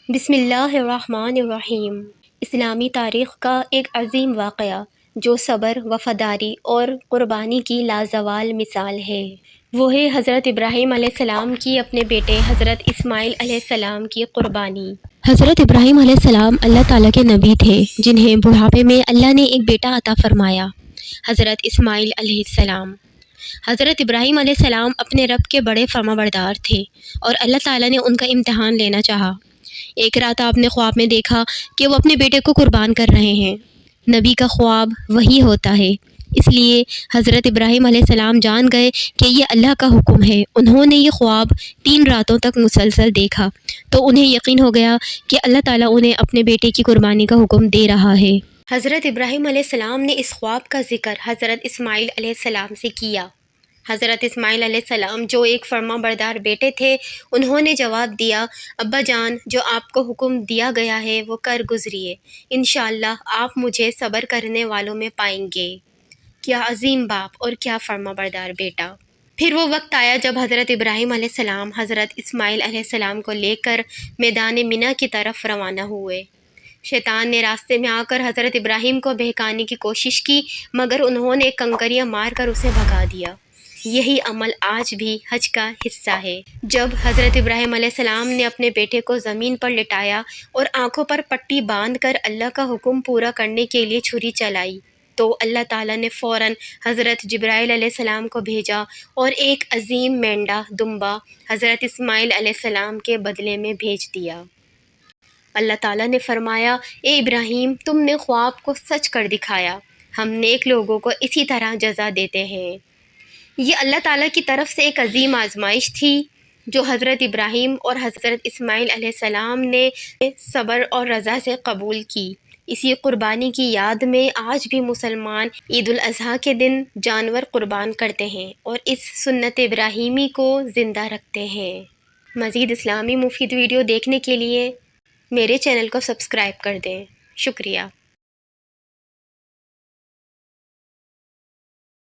بسم اللہ الرحمن الرحیم۔ اسلامی تاریخ کا ایک عظیم واقعہ جو صبر، وفاداری اور قربانی کی لازوال مثال ہے، وہ ہے حضرت ابراہیم علیہ السلام کی اپنے بیٹے حضرت اسماعیل علیہ السلام کی قربانی۔ حضرت ابراہیم علیہ السلام اللہ تعالیٰ کے نبی تھے جنہیں بڑھاپے میں اللہ نے ایک بیٹا عطا فرمایا، حضرت اسماعیل علیہ السلام۔ حضرت ابراہیم علیہ السلام اپنے رب کے بڑے فرمانبردار تھے اور اللہ تعالیٰ نے ان کا امتحان لینا چاہا۔ ایک رات آپ نے خواب میں دیکھا کہ وہ اپنے بیٹے کو قربان کر رہے ہیں۔ نبی کا خواب وہی ہوتا ہے، اس لیے حضرت ابراہیم علیہ السلام جان گئے کہ یہ اللہ کا حکم ہے۔ انہوں نے یہ خواب 3 راتوں تک مسلسل دیکھا تو انہیں یقین ہو گیا کہ اللہ تعالیٰ انہیں اپنے بیٹے کی قربانی کا حکم دے رہا ہے۔ حضرت ابراہیم علیہ السلام نے اس خواب کا ذکر حضرت اسماعیل علیہ السلام سے کیا۔ حضرت اسماعیل علیہ السلام جو ایک فرمانبردار بیٹے تھے، انہوں نے جواب دیا، ابا جان، جو آپ کو حکم دیا گیا ہے وہ کر گزریے، انشاءاللہ آپ مجھے صبر کرنے والوں میں پائیں گے۔ کیا عظیم باپ اور کیا فرمانبردار بیٹا۔ پھر وہ وقت آیا جب حضرت ابراہیم علیہ السلام حضرت اسماعیل علیہ السلام کو لے کر میدان مینا کی طرف روانہ ہوئے۔ شیطان نے راستے میں آ کر حضرت ابراہیم کو بہکانے کی کوشش کی، مگر انہوں نے کنکریاں مار کر اسے بھگا دیا۔ یہی عمل آج بھی حج کا حصہ ہے۔ جب حضرت ابراہیم علیہ السلام نے اپنے بیٹے کو زمین پر لٹایا اور آنکھوں پر پٹی باندھ کر اللہ کا حکم پورا کرنے کے لیے چھری چلائی تو اللہ تعالیٰ نے فوراً حضرت جبرائیل علیہ السلام کو بھیجا اور ایک عظیم مینڈا دمبا حضرت اسماعیل علیہ السلام کے بدلے میں بھیج دیا۔ اللہ تعالیٰ نے فرمایا، اے ابراہیم، تم نے خواب کو سچ کر دکھایا، ہم نیک لوگوں کو اسی طرح جزا دیتے ہیں۔ یہ اللہ تعالیٰ کی طرف سے ایک عظیم آزمائش تھی جو حضرت ابراہیم اور حضرت اسماعیل علیہ السلام نے صبر اور رضا سے قبول کی۔ اسی قربانی کی یاد میں آج بھی مسلمان عید الاضحیٰ کے دن جانور قربان کرتے ہیں اور اس سنت ابراہیمی کو زندہ رکھتے ہیں۔ مزید اسلامی مفید ویڈیو دیکھنے کے لیے میرے چینل کو سبسکرائب کر دیں۔ شکریہ۔